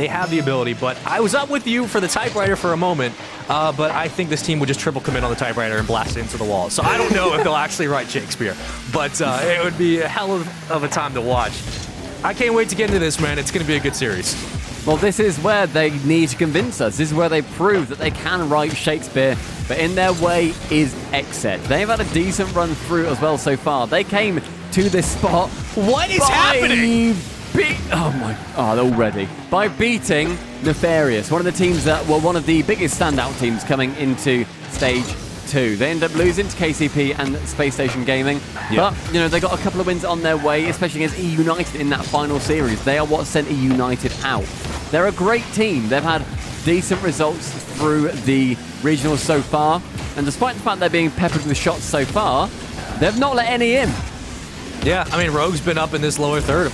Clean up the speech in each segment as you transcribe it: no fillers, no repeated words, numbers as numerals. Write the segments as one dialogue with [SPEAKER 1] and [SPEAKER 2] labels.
[SPEAKER 1] They have the ability, but I was up with you for the typewriter for a moment, but I think this team would just triple commit on the typewriter and blast it into the wall. So I don't know if they'll actually write Shakespeare, but it would be a hell of a time to watch. I can't wait to get into this, man. It's going to be a good series.
[SPEAKER 2] Well, this is where they need to convince us. This is where they prove that they can write Shakespeare, but in their way is XSET. They've had a decent run through as well so far. They came to this spot.
[SPEAKER 1] What is happening?
[SPEAKER 2] Already. By beating Nefarious, one of the teams that were one of the biggest standout teams coming into Stage 2. They end up losing to KCP and Space Station Gaming, but they got a couple of wins on their way, especially against E United in that final series. They are what sent E United out. They're a great team. They've had decent results through the regionals so far, and despite the fact they're being peppered with shots so far, they've not let any in.
[SPEAKER 1] Yeah, I mean, Rogue's been up in this lower third,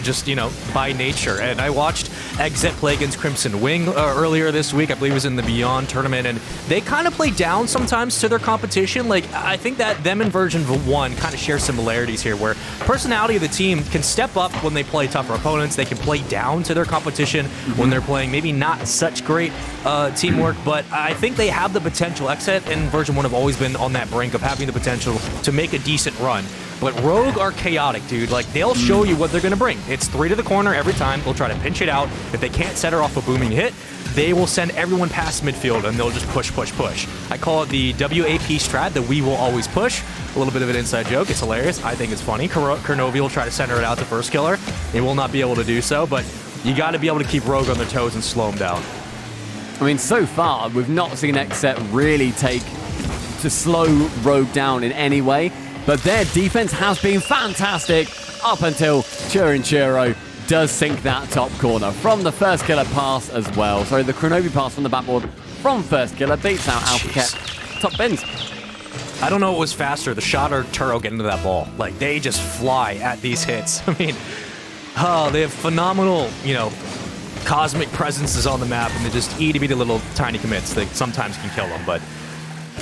[SPEAKER 1] just, by nature. And I watched XSET play against Crimson Wing earlier this week. I believe it was in the Beyond tournament. And they kind of play down sometimes to their competition. Like, I think that them and Version 1 kind of share similarities here, where personality of the team can step up when they play tougher opponents. They can play down to their competition when they're playing maybe not such great teamwork. But I think they have the potential. XSET and Version 1 have always been on that brink of having the potential to make a decent run. But Rogue are chaotic, dude. Like, they'll show you what they're going to bring. It's 3 to the corner every time. They'll try to pinch it out. If they can't set her off a booming hit, they will send everyone past midfield, and they'll just push, push, push. I call it the WAP strat, the we will always push. A little bit of an inside joke. It's hilarious. I think it's funny. Kernovi will try to center it out to first killer. They will not be able to do so, but you got to be able to keep Rogue on their toes and slow them down.
[SPEAKER 2] I mean, so far, we've not seen XSET really take to slow Rogue down in any way. But their defense has been fantastic up until Churro does sink that top corner from the first killer pass as well. Sorry, the Kronovi pass from the backboard from first killer beats out AlphaCat. Top bins.
[SPEAKER 1] I don't know what was faster, the shot or Turo getting to that ball. Like, they just fly at these hits. I mean, they have phenomenal, cosmic presences on the map, and they just eat the little tiny commits that sometimes can kill them, but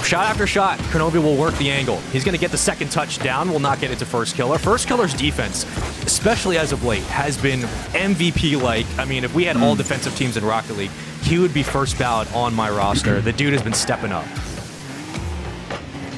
[SPEAKER 1] shot after shot, Kronovi will work the angle. He's going to get the second touchdown, will not get it to first killer. First killer's defense, especially as of late, has been MVP-like. I mean, if we had all defensive teams in Rocket League, he would be first ballot on my roster. The dude has been stepping up.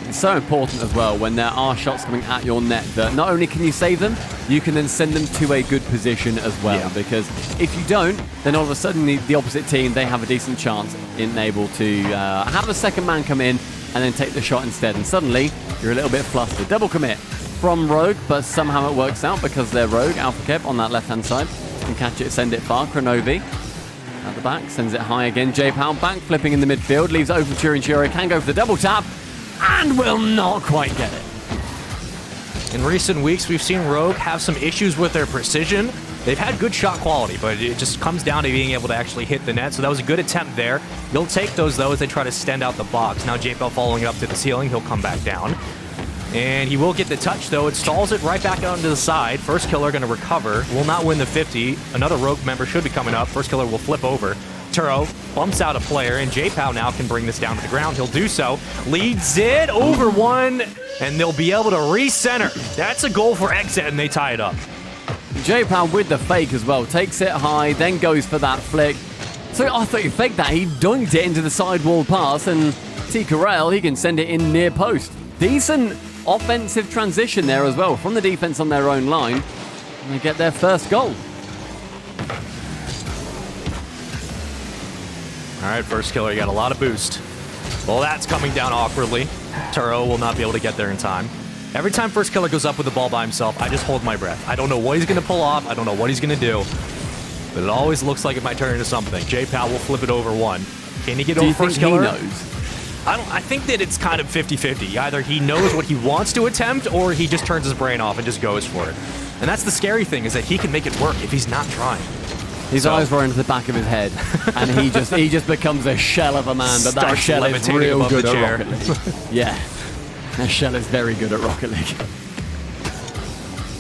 [SPEAKER 1] It's
[SPEAKER 2] so important as well when there are shots coming at your net that not only can you save them, you can then send them to a good position as well. Yeah. Because if you don't, then all of a sudden the opposite team, they have a decent chance in able to have a second man come in and then take the shot instead. And suddenly, you're a little bit flustered. Double commit from Rogue, but somehow it works out because they're Rogue. AlphaCat on that left-hand side can catch it, send it far. Kronovi at the back, sends it high again. J-Pow back flipping in the midfield, leaves it open for Churro, can go for the double tap, and will not quite get it.
[SPEAKER 1] In recent weeks, we've seen Rogue have some issues with their precision. They've had good shot quality, but it just comes down to being able to actually hit the net. So that was a good attempt there. You'll take those, though, as they try to extend out the box. Now JPL following it up to the ceiling. He'll come back down. And he will get the touch, though. It stalls it right back onto the side. First killer going to recover. Will not win the 50. Another Rogue member should be coming up. First killer will flip over. Turo bumps out a player, and J-Pow now can bring this down to the ground. He'll do so. Leads it over one, and they'll be able to recenter. That's a goal for XSET, and they tie it up.
[SPEAKER 2] J-Pow with the fake as well. Takes it high, then goes for that flick. So I thought he faked that. He dunked it into the sidewall pass, and T. Corral, he can send it in near post. Decent offensive transition there as well from the defense on their own line. And they get their first goal.
[SPEAKER 1] All right, first killer, you got a lot of boost. Well, that's coming down awkwardly. Turo will not be able to get there in time. Every time first killer goes up with the ball by himself, I just hold my breath. I don't know what he's going to pull off. I don't know what he's going to do. But it always looks like it might turn into something. J-Pow will flip it over one. Can he get over first killer?
[SPEAKER 2] Do you think he knows?
[SPEAKER 1] I think that it's kind of 50-50. Either he knows what he wants to attempt, or he just turns his brain off and just goes for it. And that's the scary thing, is that he can make it work if he's not trying.
[SPEAKER 2] His eyes were into the back of his head, and he just becomes a shell of a man. But that shell is real good at Rocket League. Yeah, that shell is very good at Rocket League.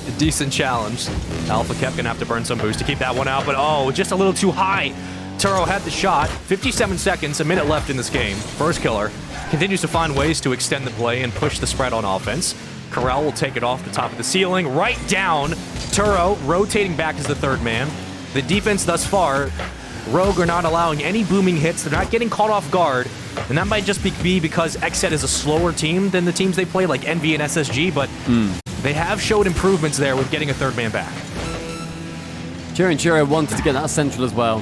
[SPEAKER 1] A decent challenge. AlphaCat gonna have to burn some boost to keep that one out, but oh, just a little too high. Turo had the shot. 57 seconds, a minute left in this game. First killer continues to find ways to extend the play and push the spread on offense. Corral will take it off the top of the ceiling, right down. Turo rotating back as the third man. The defense thus far Rogue are not allowing any booming hits. They're not getting caught off guard. And that might just be because XSET is a slower team than the teams they play, like Envy and SSG, but they have showed improvements there with getting a third man back.
[SPEAKER 2] Chiro wanted to get that central as well.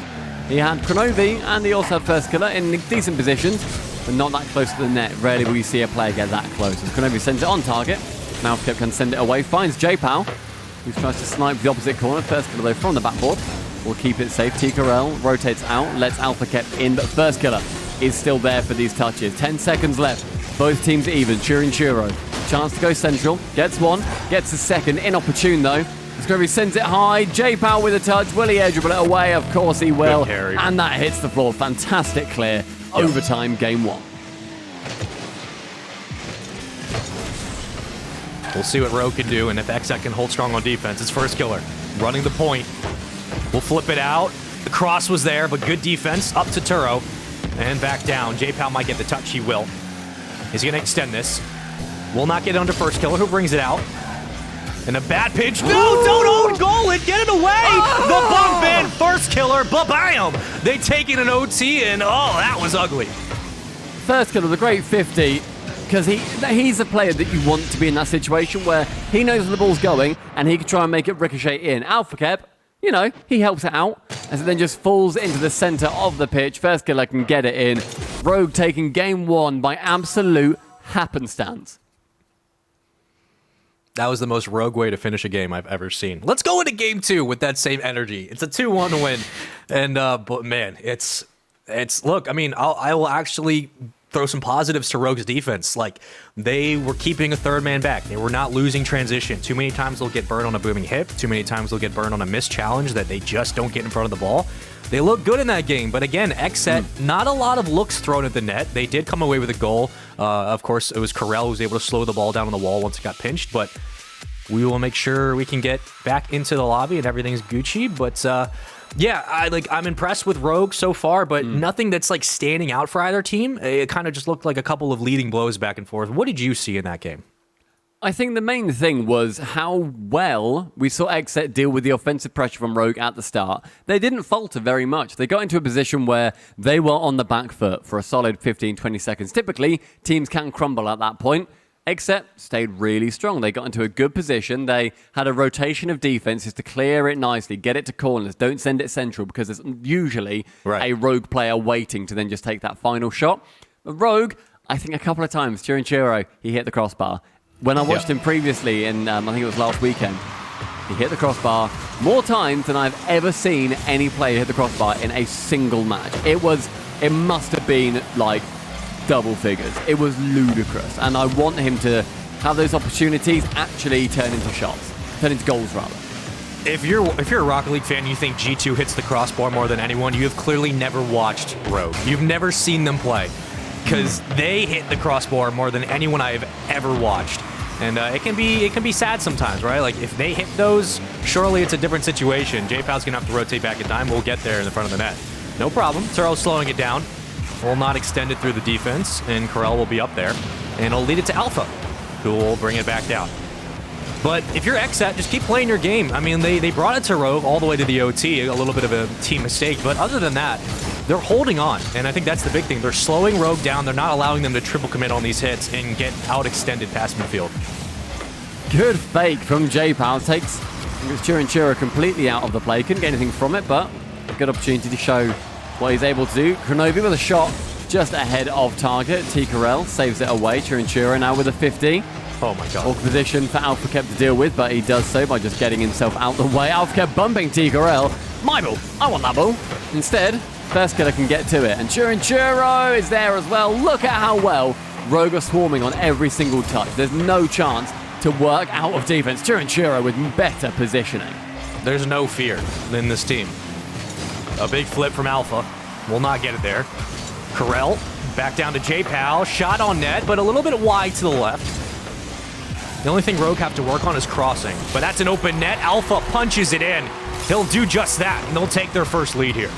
[SPEAKER 2] He had Kronovi and he also had First Killer in decent positions, but not that close to the net. Rarely will you see a player get that close. As Kronovi sends it on target, now Alpha can send it away, finds J-Pow, who tries to snipe the opposite corner. First Killer though from the backboard will keep it safe. T-Corel rotates out, lets Alpha kept in, but First Killer is still there for these touches. 10 seconds left. Both teams even. Chiro. Chance to go central. Gets one. Gets a second. Inopportune though. Scurvy sends it high. J-Pow with a touch. Will he dribble it away? Of course he will. And that hits the floor. Fantastic clear. Overtime, game 1.
[SPEAKER 1] We'll see what Rogue can do, and if XSET can hold strong on defense. It's First Killer running the point. We'll flip it out. The cross was there, but good defense. Up to Turo. And back down. J-Pow might get the touch. He will. He's going to extend this. Will not get it under First Killer, who brings it out. And a bad pitch. No, don't own goal it. Get it away. The bump in. First Killer. Ba-bam. They take it an OT, and oh, that was ugly.
[SPEAKER 2] First Killer, the great 50, because he's a player that you want to be in that situation where he knows where the ball's going and he can try and make it ricochet in. Alpha Kep, you know, he helps it out as it then just falls into the center of the pitch. First Killer can get it in. Rogue taking game 1 by absolute happenstance.
[SPEAKER 1] That was the most Rogue way to finish a game I've ever seen. Let's go into game 2 with that same energy. It's a 2-1 win. And, but man, it's look, I mean, I will actually throw some positives to Rogue's defense. Like, they were keeping a third man back. They were not losing transition. Too many times they'll get burned on a booming hit. Too many times they'll get burned on a missed challenge that they just don't get in front of the ball. They look good in that game, but again, XSET, not a lot of looks thrown at the net. They did come away with a goal. Of course, it was Corel who was able to slow the ball down on the wall once it got pinched, but we will make sure we can get back into the lobby and everything's Gucci. But yeah, I'm impressed with Rogue so far, but nothing that's like standing out for either team. It kind of just looked like a couple of leading blows back and forth. What did you see in that game?
[SPEAKER 2] I think the main thing was how well we saw XSET deal with the offensive pressure from Rogue at the start. They didn't falter very much. They got into a position where they were on the back foot for a solid 15-20 seconds. Typically, teams can crumble at that point. XSET stayed really strong. They got into a good position. They had a rotation of defenses to clear it nicely, get it to corners, don't send it central because there's usually a Rogue player waiting to then just take that final shot. But Rogue, I think a couple of times during Chiro, he hit the crossbar. When I watched him previously in, I think it was last weekend, he hit the crossbar more times than I've ever seen any player hit the crossbar in a single match. It must have been like double figures. It was ludicrous. And I want him to have those opportunities actually turn into shots, turn into goals rather.
[SPEAKER 1] If you're a Rocket League fan and you think G2 hits the crossbar more than anyone, you have clearly never watched Rogue. You've never seen them play because they hit the crossbar more than anyone I've ever watched. And it can be sad sometimes, right? Like, if they hit those, surely it's a different situation. J-Pow's going to have to rotate back in time. We'll get there in the front of the net. No problem. Turo's slowing it down. Will not extend it through the defense, and Corel will be up there. And it'll lead it to Alpha, who will bring it back down. But if you're XSET, just keep playing your game. I mean, they brought it to Rogue all the way to the OT, a little bit of a team mistake. But other than that, they're holding on. And I think that's the big thing. They're slowing Rogue down. They're not allowing them to triple commit on these hits and get out-extended past midfield.
[SPEAKER 2] Good fake from J-Pow. Takes Chiro completely out of the play. Couldn't get anything from it, but a good opportunity to show what he's able to do. Kronovi with a shot just ahead of target. T-Corel saves it away. Chiro now with a 50.
[SPEAKER 1] Oh my god.
[SPEAKER 2] Awkward position for Alpha Kep to deal with, but he does so by just getting himself out the way. Alpha Kep bumping T-Corel. My ball. I want that ball. Instead, First Killer can get to it. And Chiro is there as well. Look at how well Rogue are swarming on every single touch. There's no chance to work out of defense. Chiro with better positioning.
[SPEAKER 1] There's no fear in this team. A big flip from Alpha. Will not get it there. Corel back down to J-Pow. Shot on net, but a little bit wide to the left. The only thing Rogue have to work on is crossing. But that's an open net. Alpha punches it in. He'll do just that, and they'll take their first lead here.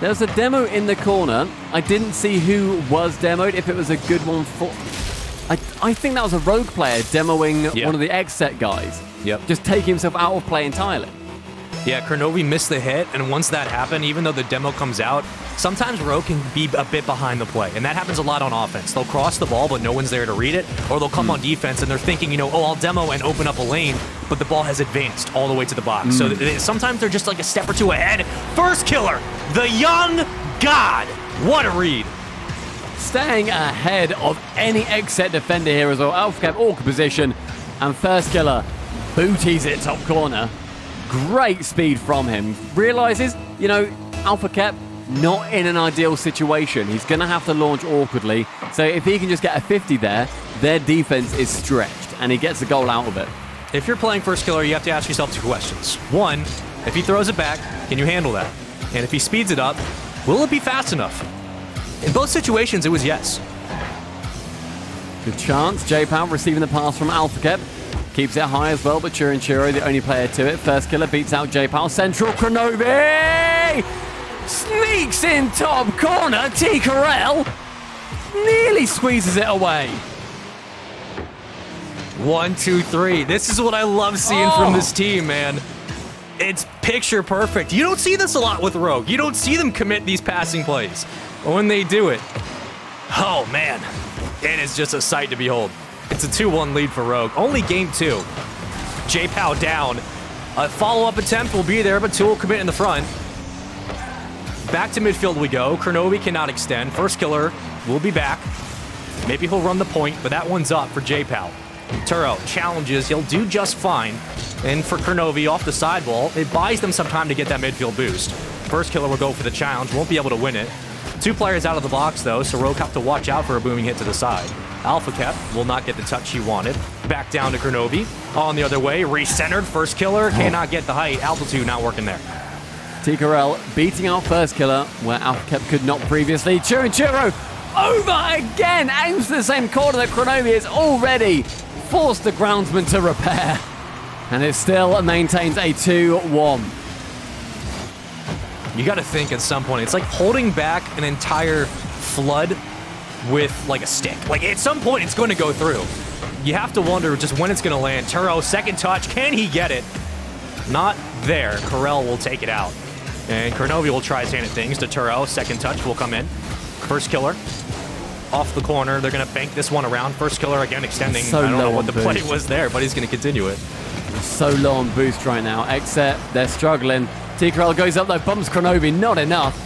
[SPEAKER 2] There's a demo in the corner. I didn't see who was demoed, if it was a good one for... I think that was a Rogue player demoing one of the XSET guys.
[SPEAKER 1] Yep.
[SPEAKER 2] Just taking himself out of play entirely.
[SPEAKER 1] Yeah, Kronovi missed the hit, and once that happened, even though the demo comes out, sometimes Rogue can be a bit behind the play, and that happens a lot on offense. They'll cross the ball, but no one's there to read it, or they'll come on defense, and they're thinking, you know, oh, I'll demo and open up a lane, but the ball has advanced all the way to the box. So sometimes they're just like a step or two ahead. First killer, the young god. What a read.
[SPEAKER 2] Staying ahead of any XSET defender here as well. AlphaCap awkward position, and first killer booties it top corner. Great speed from him. Realizes, you know, AlphaCap not in an ideal situation. He's going to have to launch awkwardly. So if he can just get a 50 there, their defense is stretched, and he gets a goal out of it.
[SPEAKER 1] If you're playing first killer, you have to ask yourself 2 questions. 1, if he throws it back, can you handle that? And if he speeds it up, will it be fast enough? In both situations, it was yes.
[SPEAKER 2] Good chance. J-Pow receiving the pass from AlphaCap. Keeps it high as well, but Chiro the only player to it. First killer beats out J-Pow. Central Kronovi! Sneaks in top corner. T-Corel nearly squeezes it away.
[SPEAKER 1] 1, 2, 3. This is what I love seeing from this team, man. It's picture perfect. You don't see this a lot with Rogue. You don't see them commit these passing plays. But when they do it, oh man, it is just a sight to behold. It's a 2-1 lead for Rogue. Only game 2. J-Pow down. A follow-up attempt will be there, but 2 will commit in the front. Back to midfield we go. Kronovi cannot extend. First killer will be back. Maybe he'll run the point, but that one's up for J-Pow. Turo challenges. He'll do just fine. And for Kronovi off the sidewall, it buys them some time to get that midfield boost. First killer will go for the challenge. Won't be able to win it. 2 players out of the box, though, so Rogue have to watch out for a booming hit to the side. AlphaCap will not get the touch he wanted. Back down to Kronovi. On the other way, recentered. First killer cannot get the height. Altitude not working there.
[SPEAKER 2] T-Corel beating out first killer where AlphaCap could not previously. Chiro over again. Aims to the same corner that Kronovi has already forced the groundsman to repair. And it still maintains a 2-1.
[SPEAKER 1] You got to think at some point, it's like holding back an entire flood with like a stick. Like at some point, it's going to go through. You have to wonder just when it's going to land. Turo, second touch. Can he get it? Not there. Corel will take it out. And Kronovi will try his hand at things to Turo. Second touch will come in. First killer off the corner. They're going to bank this one around. First killer again extending.
[SPEAKER 2] So
[SPEAKER 1] I don't know what the
[SPEAKER 2] boost.
[SPEAKER 1] play was there, but he's going to continue it.
[SPEAKER 2] So low on boost right now. XSET, they're struggling. T-Corel goes up though, bumps Kronovi, not enough.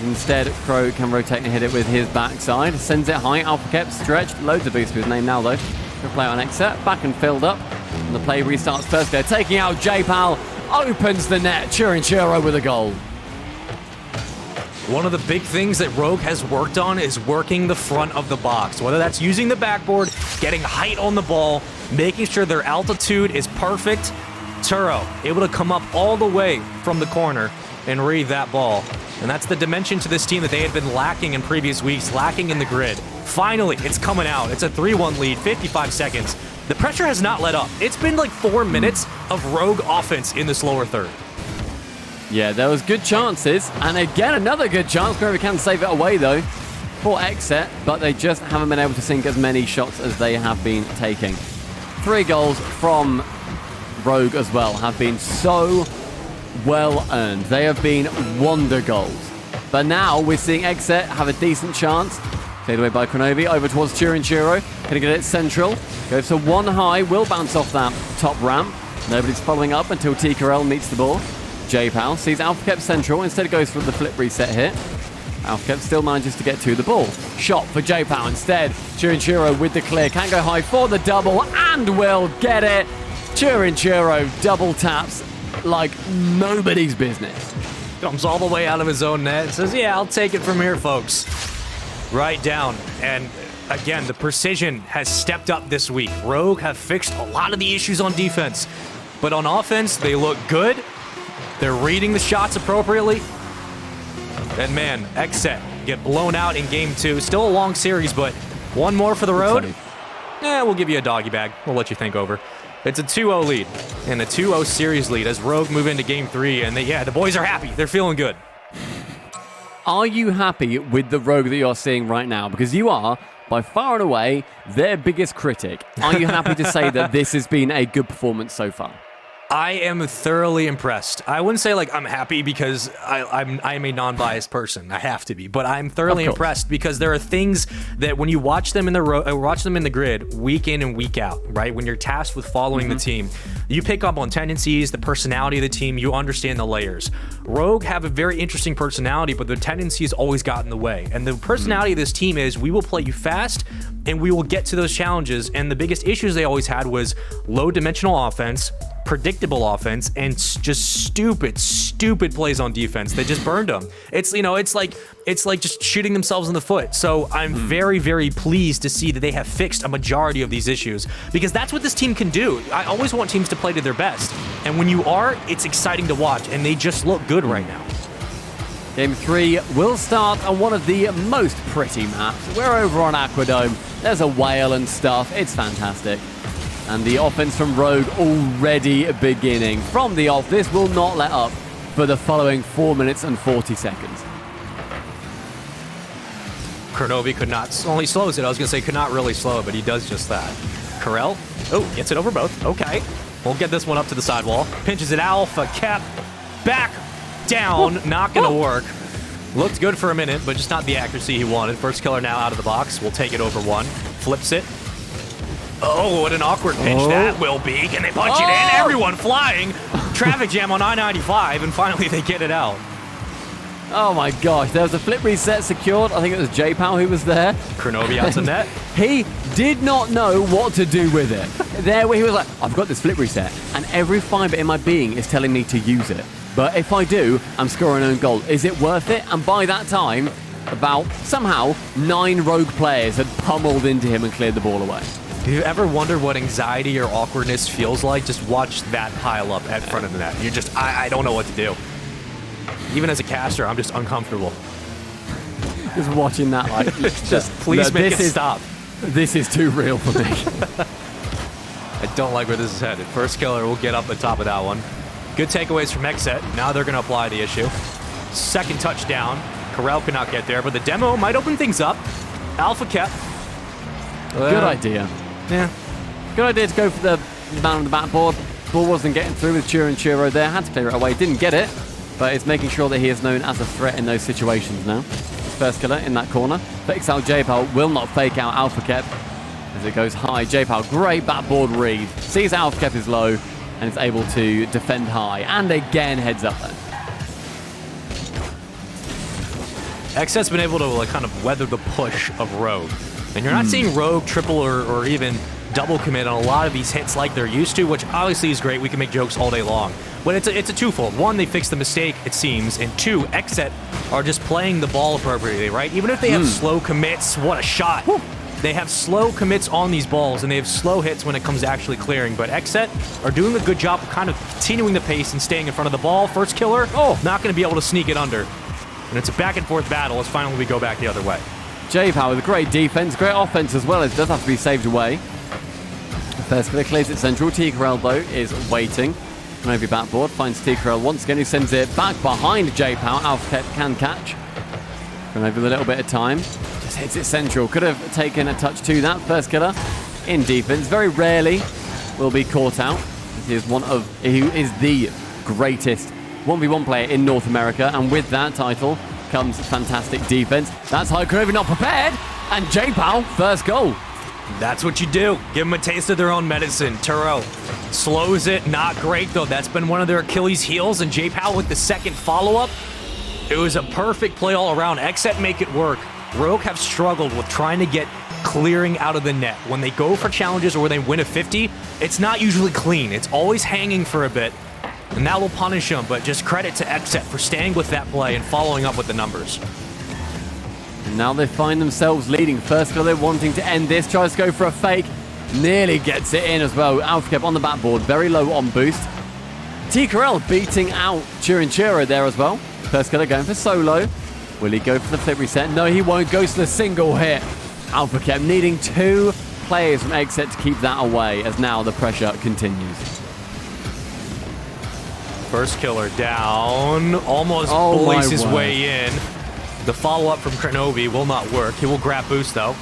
[SPEAKER 2] Instead, Crow can rotate and hit it with his backside. Sends it high, AlphaCap stretched. Loads of boost to his name now though. Good play on XSET, back and filled up. And the play restarts first there. Taking out J-Pal, opens the net. Chiro with a goal.
[SPEAKER 1] One of the big things that Rogue has worked on is working the front of the box. Whether that's using the backboard, getting height on the ball, making sure their altitude is perfect. Turo able to come up all the way from the corner and read that ball. And that's the dimension to this team that they had been lacking in previous weeks, lacking in the grid. Finally, it's coming out. It's a 3-1 lead, 55 seconds. The pressure has not let up. It's been like 4 minutes of Rogue offense in this lower third.
[SPEAKER 2] Yeah, there was good chances. And again, another good chance. Grover can save it away though for XSET, but they just haven't been able to sink as many shots as they have been taking. 3 goals from Rogue as well have been so well earned. They have been wonder goals. But now we're seeing XSET have a decent chance. Fade away by Kronovi, over towards Chiro. Gonna get it central. Goes for one high, will bounce off that top ramp. Nobody's following up until T-Corel meets the ball. J-Pal sees AlphaCap central, instead goes for the flip reset here. AlphaCap still manages to get to the ball. Shot for J-Pal instead. Chiro with the clear, can go high for the double and will get it. Chiro double taps like nobody's business.
[SPEAKER 1] Comes all the way out of his own net. Says, yeah, I'll take it from here, folks. Right down. And again, the precision has stepped up this week. Rogue have fixed a lot of the issues on defense. But on offense, they look good. They're reading the shots appropriately. And man, XSET get blown out in game 2. Still a long series, but one more for the road. We'll give you a doggy bag. We'll let you think over. It's a 2-0 lead and a 2-0 series lead as Rogue move into game 3. And the boys are happy. They're feeling good.
[SPEAKER 2] Are you happy with the Rogue that you're seeing right now? Because you are, by far and away, their biggest critic. Are you happy to say that this has been a good performance so far?
[SPEAKER 1] I am thoroughly impressed. I wouldn't say like I'm happy because I'm a non-biased person. I have to be, but I'm thoroughly impressed because there are things that when you watch them in the grid week in and week out, right? When you're tasked with following the team, you pick up on tendencies, the personality of the team. You understand the layers. Rogue have a very interesting personality, but their tendencies always got in the way. And the personality of this team is we will play you fast and we will get to those challenges. And the biggest issues they always had was low dimensional offense, predictable offense, and just stupid plays on defense. They just burned them. It's like just shooting themselves in the foot. So I'm very, very pleased to see that they have fixed a majority of these issues because that's what this team can do. I always want teams to play to their best. And when you are, it's exciting to watch, and they just look good right now.
[SPEAKER 2] Game 3 will start on one of the most pretty maps. We're over on Aquadome. There's a whale and stuff. It's fantastic. And the offense from Rogue already beginning. From the off, this will not let up for the following 4 minutes and 40 seconds.
[SPEAKER 1] Kronovi could not, well, he slows it. I was going to say could not really slow it, but he does just that. Corel, gets it over both. Okay. We'll get this one up to the sidewall. Pinches it, Alpha, Cap, back, down. Not going to work. Looked good for a minute, but just not the accuracy he wanted. First killer now out of the box. We'll take it over one. Flips it. Oh, what an awkward pinch that will be. Can they punch it in? Everyone flying. Traffic jam on I-95, and finally they get it out.
[SPEAKER 2] Oh my gosh, there was a flip reset secured. I think it was J-Pow who was there.
[SPEAKER 1] Kronovi out to net.
[SPEAKER 2] He did not know what to do with it. There where he was like, I've got this flip reset, and every fiber in my being is telling me to use it. But if I do, I'm scoring an own goal. Is it worth it? And by that time, about somehow 9 Rogue players had pummeled into him and cleared the ball away.
[SPEAKER 1] If you ever wonder what anxiety or awkwardness feels like, just watch that pile up at front of the net. You're just, I don't know what to do. Even as a caster, I'm just uncomfortable.
[SPEAKER 2] Just watching that, like,
[SPEAKER 1] just please make it stop.
[SPEAKER 2] This is too real for me.
[SPEAKER 1] I don't like where this is headed. First killer will get up the top of that one. Good takeaways from XSET. Now they're going to apply the issue. Second touchdown. Corel could not get there, but the demo might open things up. Alpha kept.
[SPEAKER 2] Good idea.
[SPEAKER 1] Yeah.
[SPEAKER 2] Good idea to go for the man on the backboard. Ball wasn't getting through with Churo there. Had to clear it away. Didn't get it, but it's making sure that he is known as a threat in those situations now. First killer in that corner. Fakes out J-Pow. Will not fake out Alpha Kep as it goes high. J-Pow, great backboard read. Sees Alpha Kep is low and is able to defend high. And again heads up there.
[SPEAKER 1] XSET's been able to like kind of weather the push of Rogue. And you're not seeing Rogue triple or even double commit on a lot of these hits like they're used to, which obviously is great. We can make jokes all day long. But it's a twofold. One, they fixed the mistake, it seems. And two, XSET are just playing the ball appropriately, right? Even if they have slow commits, what a shot. Woo. They have slow commits on these balls, and they have slow hits when it comes to actually clearing. But XSET are doing a good job of kind of continuing the pace and staying in front of the ball. First killer, not going to be able to sneak it under. And it's a back-and-forth battle as finally we go back the other way.
[SPEAKER 2] J-Pow with a great defense, great offense as well. It does have to be saved away. First killer clears it central. T-Corel, though, is waiting. Maybe backboard, finds T-Corel once again, who sends it back behind J-Pow. Alpha can catch. Maybe with a little bit of time. Just hits it central. Could have taken a touch to that. First killer in defense. Very rarely will be caught out. He is the greatest 1v1 player in North America, and with that title comes fantastic defense. That's high Kronovi not prepared, and J-Pow, first goal.
[SPEAKER 1] That's what you do. Give them a taste of their own medicine. Turo slows it, not great though. That's been one of their Achilles heels, and J-Pow with the second follow-up. It was a perfect play all around. XSET make it work. Rogue have struggled with trying to get clearing out of the net. When they go for challenges or when they win a 50, it's not usually clean. It's always hanging for a bit. And that will punish them, but just credit to XSET for staying with that play and following up with the numbers.
[SPEAKER 2] And now they find themselves leading. First killer, they're wanting to end this. Tries to go for a fake. Nearly gets it in as well. Alpha on the backboard, very low on boost. T-Corel beating out Churo there as well. First killer going for solo. Will he go for the flip reset? No, he won't. Goes to the single hit. Alpha needing 2 players from XSET to keep that away as now the pressure continues.
[SPEAKER 1] First killer down, almost blaze his way in. The follow-up from Kronovi will not work. He will grab boost, though.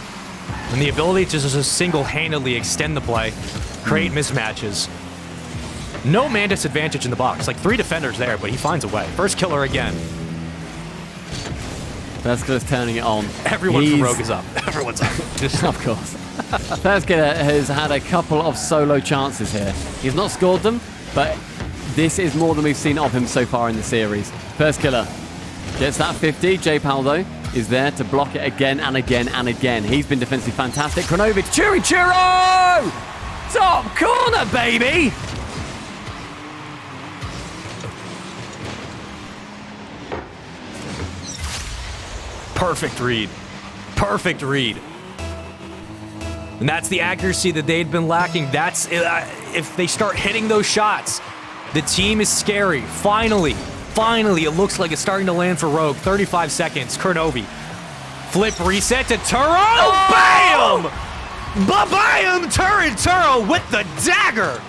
[SPEAKER 1] And the ability to just single-handedly extend the play, create mismatches. No man disadvantage in the box. Like 3 defenders there, but he finds a way. First killer again.
[SPEAKER 2] Firskiller's turning it on.
[SPEAKER 1] Everyone from Rogue is up. Everyone's up. Just
[SPEAKER 2] of course. Firskiller has had a couple of solo chances here. He's not scored them, but this is more than we've seen of him so far in the series. Firskiller gets that 50. J-Pal, though, is there to block it again and again and again. He's been defensively fantastic. Kronovic, Churro! Top corner, baby!
[SPEAKER 1] perfect read. Perfect read. And that's the accuracy that they'd been lacking. That's if they start hitting those shots, the team is scary. Finally, it looks like it's starting to land for Rogue. 35 seconds. Kronovi. Flip reset to Turo. Oh! Bam! Ba-bam! Turo with the dagger.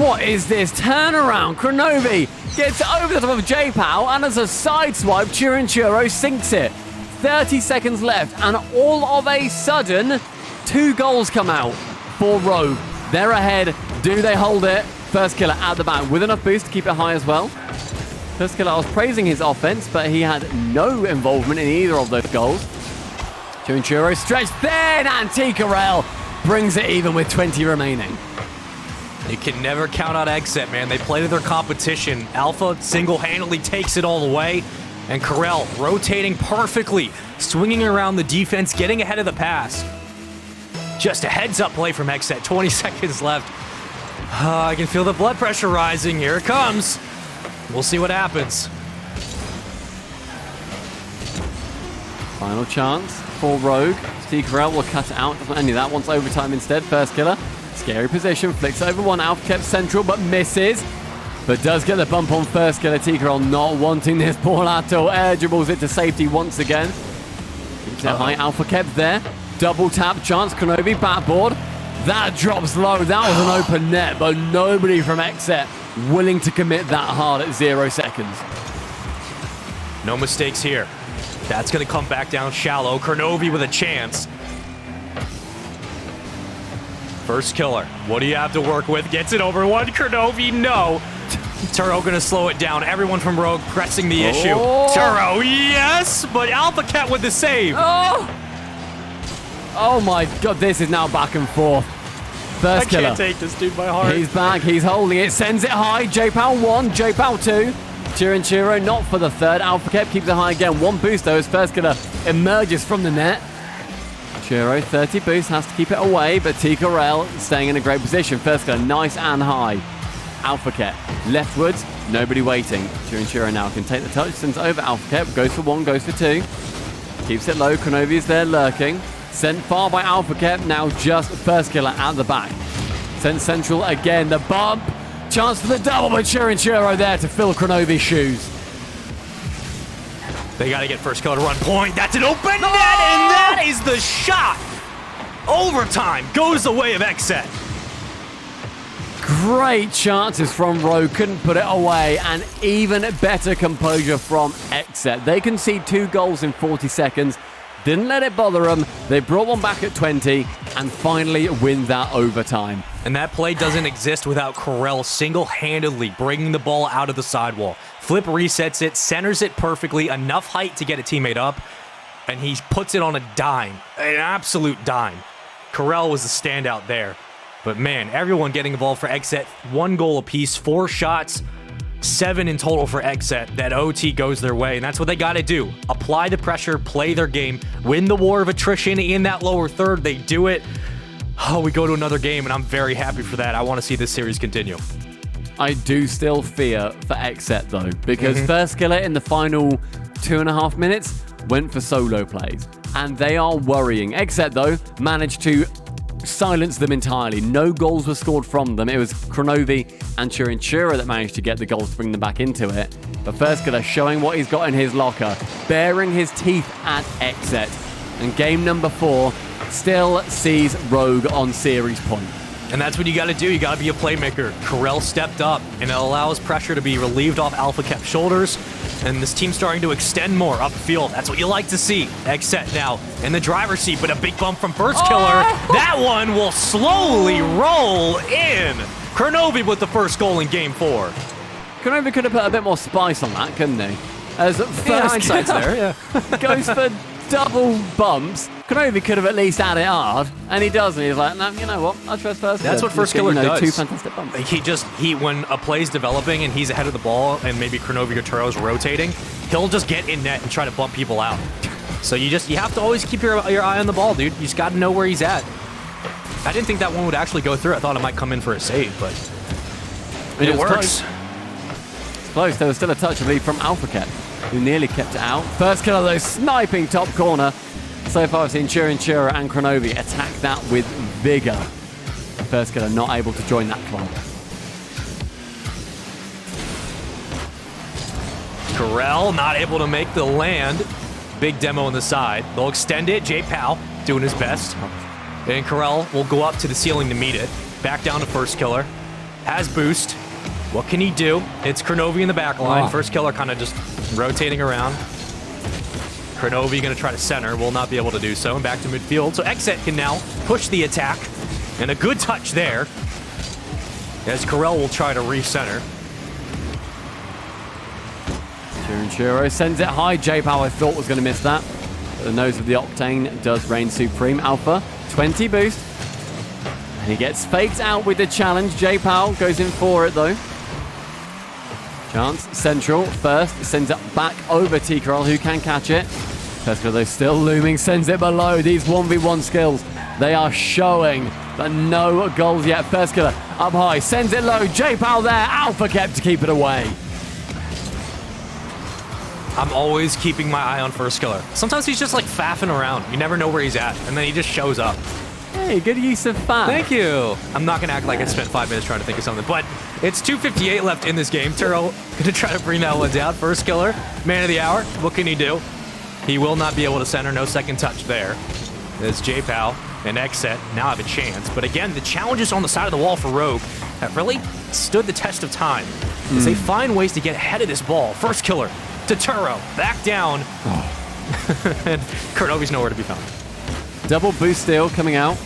[SPEAKER 2] What is this turnaround? Kronovi gets over the top of J-Pow, and as a side swipe, Churo sinks it. 30 seconds left, and all of a sudden, 2 goals come out for Rogue. They're ahead. Do they hold it? Firskiller at the back with enough boost to keep it high as well. Firskiller, I was praising his offense, but he had no involvement in either of those goals. Churo stretched thin, and T-Corral brings it even with 20 remaining.
[SPEAKER 1] You can never count out XSET, man. They play to their competition. Alpha single-handedly takes it all the way. And Corral rotating perfectly, swinging around the defense, getting ahead of the pass. Just a heads-up play from XSET. 20 seconds left. I can feel the blood pressure rising. Here it comes. We'll see what happens.
[SPEAKER 2] Final chance for Rogue. Steve Corral will cut it out. Doesn't any of that. Wants overtime instead. Firskiller. Scary position. Flicks over one. Alpha kept central, but misses. But does get the bump on Firskiller. T-Corral not wanting this ball at all. Air dribbles it to safety once again. Keeps it high. Alpha kept there. Double tap chance. Kronovi backboard. That drops low. That was an open net, but nobody from XSET willing to commit that hard at 0 seconds.
[SPEAKER 1] No mistakes here. That's going to come back down shallow. Kronovi with a chance. First killer. What do you have to work with? Gets it over one. Kronovi, no. Turo going to slow it down. Everyone from Rogue pressing the issue. Turo, yes, but Alpha Cat with the save.
[SPEAKER 2] Oh my god, this is now back and forth. First killer.
[SPEAKER 1] I can't take this dude by heart.
[SPEAKER 2] He's back, he's holding it, sends it high. J-Pow 1, J-Pow 2. Churo not for the third. Alpha Cap keeps it high again. 1 boost though as Firskiller emerges from the net. Churo, 30 boost, has to keep it away, but T-Corral staying in a great position. Firskiller, nice and high. Alpha Cap, leftwards, nobody waiting. Churo now can take the touch, sends over Alpha Cap, goes for 1, goes for 2. Keeps it low, Kronovi is there lurking. Sent far by Alpha Cap, now just Firskiller at the back. Sent central again, the bump. Chance for the double, but Churo there to fill Kronovi's shoes.
[SPEAKER 1] They got to get Firskiller to run point. That's an open net, and that is the shot. Overtime goes the way of XSET.
[SPEAKER 2] Great chances from Rogue, couldn't put it away, and even better composure from XSET. They concede 2 goals in 40 seconds. Didn't let it bother them. They brought one back at 20 and finally win that overtime.
[SPEAKER 1] And that play doesn't exist without Corral single-handedly bringing the ball out of the sidewall. Flip resets it, centers it perfectly, enough height to get a teammate up, and he puts it on a dime, an absolute dime. Corral was the standout there. But man, everyone getting involved for XSET. 1 goal apiece, 4 shots. 7 in total for XSET. That OT goes their way, and that's what they got to do. Apply the pressure, play their game, win the war of attrition in that lower third. They do it. Oh, we go to another game, and I'm very happy for that. I want to see this series continue.
[SPEAKER 2] I do still fear for XSET, though, because Firskiller in the final 2.5 minutes went for solo plays, and they are worrying. XSET, though, managed to silence them entirely. No goals were scored from them. It was Kronovi and Churo that managed to get the goals to bring them back into it. But Firskiller showing what he's got in his locker, baring his teeth at XSET. And game number 4 still sees Rogue on series point.
[SPEAKER 1] And that's what you got to do. You got to be a playmaker. Corral stepped up, and it allows pressure to be relieved off Alpha Cap's shoulders. And this team's starting to extend more upfield. That's what you like to see. XSET now in the driver's seat, but a big bump from First Killer. That one will slowly roll in. Kronovi with the first goal in Game 4.
[SPEAKER 2] Kronovi could have put a bit more spice on that, couldn't he? As first
[SPEAKER 1] hindsight's there, yeah.
[SPEAKER 2] goes for double bumps. Kronovi could have at least had it hard, and he doesn't. He's like, no, you know what? I'll trust first.
[SPEAKER 1] That's what First Killer does.
[SPEAKER 2] 2 fantastic bumps.
[SPEAKER 1] When a play's developing and he's ahead of the ball and maybe Kronovi or Turo's rotating, he'll just get in net and try to bump people out. So you have to always keep your eye on the ball, dude. You just got to know where he's at. I didn't think that one would actually go through. I thought it might come in for a save, but it works.
[SPEAKER 2] Close. There was still a touch, I believe, from AlphaCat, who nearly kept it out. First Killer, though, sniping top corner. So far, I've seen Chiro and Kronovi attack that with vigor. First Killer not able to join that club.
[SPEAKER 1] Corell not able to make the land. Big demo on the side. They'll extend it. J Pal doing his best. And Corell will go up to the ceiling to meet it. Back down to First Killer. Has boost. What can he do? It's Kronovi in the back line. First Killer kind of just rotating around. Kronovi going to try to center. Will not be able to do so. And back to midfield. So XSET can now push the attack. And a good touch there. As Corell will try to recenter.
[SPEAKER 2] Chiro sends it high. J-Pow, I thought, was going to miss that. But the nose of the Octane does reign supreme. Alpha, 20 boost. And he gets faked out with the challenge. J-Pow goes in for it, though. Chance, central, first. Sends it back over T-Corell, who can catch it. First Killer, though, still looming. Sends it below. These 1v1 skills, they are showing. But no goals yet. First Killer up high. Sends it low. J-Pow there. Alpha kept to keep it away.
[SPEAKER 1] I'm always keeping my eye on First Killer. Sometimes he's just like faffing around. You never know where he's at, and then he just shows up.
[SPEAKER 2] Hey, good use of faff.
[SPEAKER 1] Thank you. I'm not going to act like I spent 5 minutes trying to think of something, but it's 2:58 left in this game. Turo going to try to bring that one down. First Killer, man of the hour. What can he do? He will not be able to center. No second touch there. There's J-Pow and XSET now have a chance. But again, the challenges on the side of the wall for Rogue have really stood the test of time as they find ways to get ahead of this ball. First Killer to Turo, back down, and Kronovi's nowhere to be found.
[SPEAKER 2] Double boost steal coming out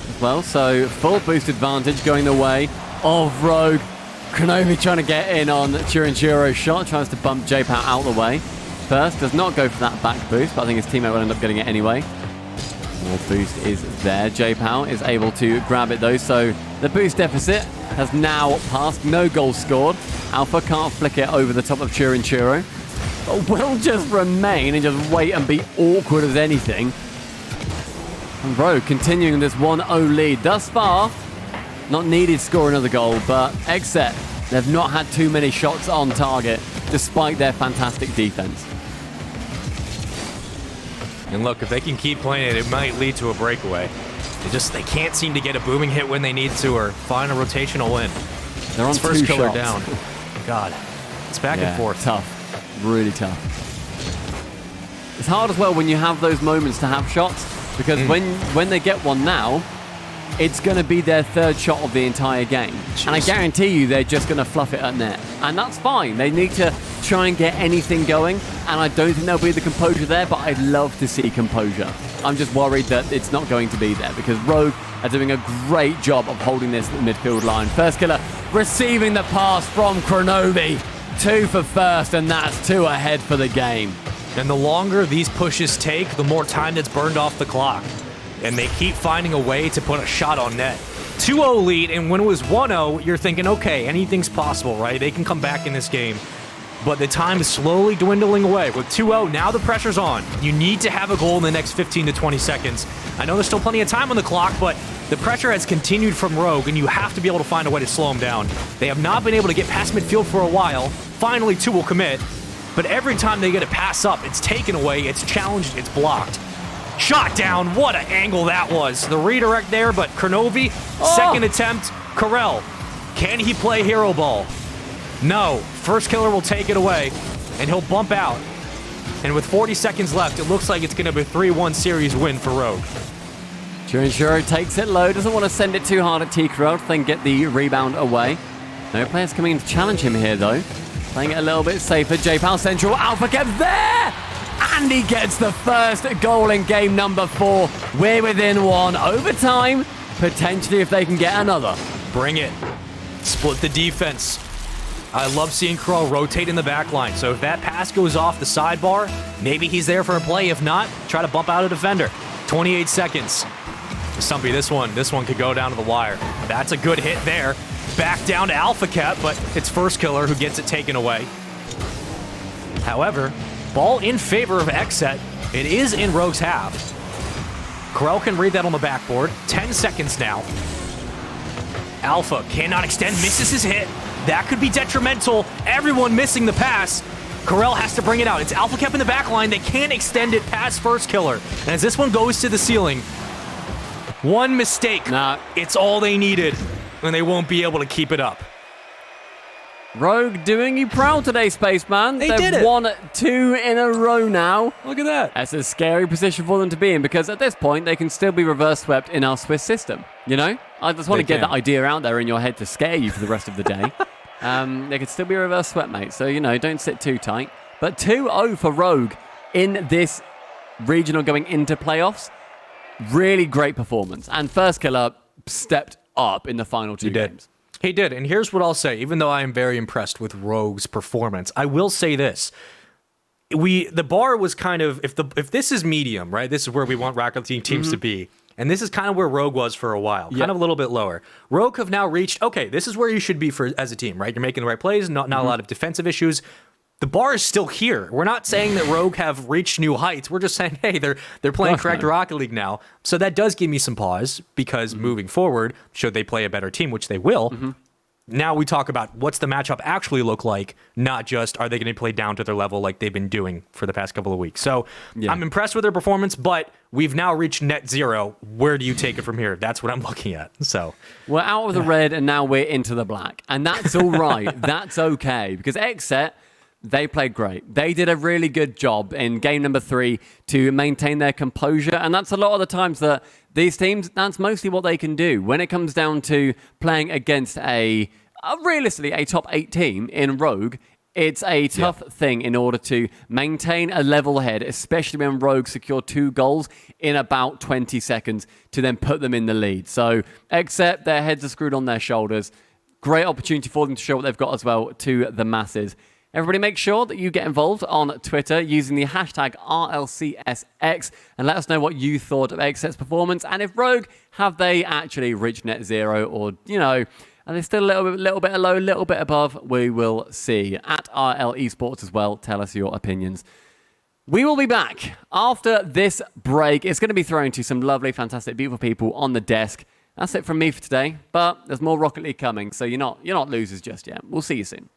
[SPEAKER 2] as well, so full boost advantage going the way of Rogue. Kronovi trying to get in on Chiro's shot, tries to bump J-Pow out the way. First, does not go for that back boost, but I think his teammate will end up getting it anyway. More boost is there. J-Pow is able to grab it though, so the boost deficit has now passed. No goals scored. Alpha can't flick it over the top of Chiro. But will just remain and just wait and be awkward as anything. And Rogue continuing this 1-0 lead. Thus far, not needed to score another goal, but XSET, they've not had too many shots on target, despite their fantastic defense.
[SPEAKER 1] And look, if they can keep playing it, it might lead to a breakaway. They can't seem to get a booming hit when they need to or find a rotational win.
[SPEAKER 2] They're on
[SPEAKER 1] First Killer
[SPEAKER 2] shots.
[SPEAKER 1] down. God, it's back and forth.
[SPEAKER 2] Tough. Really tough. It's hard as well when you have those moments to have shots, because when they get one now, it's going to be their third shot of the entire game. Jeez. And I guarantee you they're just going to fluff it at net. And that's fine. They need to try and get anything going, and I don't think there'll be the composure there, but I'd love to see composure. I'm just worried that it's not going to be there, because Rogue are doing a great job of holding this midfield line. First Killer receiving the pass from Kronovi. 2 for first, and that's 2 ahead for the game.
[SPEAKER 1] And the longer these pushes take, the more time that's burned off the clock. And they keep finding a way to put a shot on net. 2-0 lead, and when it was 1-0, you're thinking, okay, anything's possible, right? They can come back in this game. But the time is slowly dwindling away. With 2-0, now the pressure's on. You need to have a goal in the next 15 to 20 seconds. I know there's still plenty of time on the clock, but the pressure has continued from Rogue, and you have to be able to find a way to slow them down. They have not been able to get past midfield for a while. Finally, 2 will commit. But every time they get a pass up, it's taken away, it's challenged, it's blocked. Shot down. What an angle that was. The redirect there, but Kronovi, second attempt. Corell, can he play hero ball? No. First Killer will take it away, and he'll bump out. And with 40 seconds left, it looks like it's going to be a 3-1 series win for Rogue.
[SPEAKER 2] Chiro takes it low, doesn't want to send it too hard at T-Corell, then get the rebound away. No players coming in to challenge him here, though. Playing it a little bit safer. J-Pow Central, Alpha kept there! And he gets the first goal in game number 4. We're within 1. Overtime, potentially if they can get another.
[SPEAKER 1] Bring it. Split the defense. I love seeing Krell rotate in the back line. So if that pass goes off the sidebar, maybe he's there for a play. If not, try to bump out a defender. 28 seconds. Stumpy, this one could go down to the wire. That's a good hit there. Back down to Alpha Cat, but it's First Killer who gets it taken away. However, ball in favor of XSET. It is in Rogue's half. Krell can read that on the backboard. 10 seconds now. Alpha cannot extend, misses his hit. That could be detrimental. Everyone missing the pass. Corel has to bring it out. It's Alpha Cap in the back line. They can't extend it past First Killer. And as this one goes to the ceiling, one mistake. It's all they needed, and they won't be able to keep it up.
[SPEAKER 2] Rogue doing you proud today, Spaceman. They've won 2 in a row now.
[SPEAKER 1] Look at that.
[SPEAKER 2] That's a scary position for them to be in, because at this point, they can still be reverse swept in our Swiss system. You know? I just want to get that idea out there in your head to scare you for the rest of the day. They could still be reverse swept, mate. So, you know, don't sit too tight. But 2-0 for Rogue in this regional going into playoffs. Really great performance. And First Killer stepped up in the final 2 games.
[SPEAKER 1] He did, and here's what I'll say. Even though I am very impressed with Rogue's performance, I will say this. The bar was kind of, if this is medium, right? This is where we want Rocket League teams to be. And this is kind of where Rogue was for a while, kind of a little bit lower. Rogue have now reached, okay, this is where you should be as a team, right? You're making the right plays, not a lot of defensive issues. The bar is still here. We're not saying that Rogue have reached new heights. We're just saying, hey, they're playing correct Rocket League now. So that does give me some pause, because moving forward, should they play a better team, which they will, now we talk about what's the matchup actually look like, not just are they going to play down to their level like they've been doing for the past couple of weeks. So I'm impressed with their performance, but we've now reached net zero. Where do you take it from here? That's what I'm looking at. So
[SPEAKER 2] we're out of the red and now we're into the black. And that's all right. That's okay, because XSET, they played great. They did a really good job in game number 3 to maintain their composure. And that's a lot of the times that these teams, that's mostly what they can do. When it comes down to playing against realistically, a top 8 team in Rogue, it's a tough thing in order to maintain a level head, especially when Rogue secure 2 goals in about 20 seconds to then put them in the lead. So, except their heads are screwed on their shoulders. Great opportunity for them to show what they've got as well to the masses. Everybody make sure that you get involved on Twitter using the hashtag RLCSX and let us know what you thought of XSET's performance, and if Rogue, have they actually reached net zero, or, you know, are they still a little bit low, a little bit above? We will see. At RL Esports as well, tell us your opinions. We will be back after this break. It's going to be thrown to some lovely, fantastic, beautiful people on the desk. That's it from me for today, but there's more Rocket League coming, so you're not losers just yet. We'll see you soon.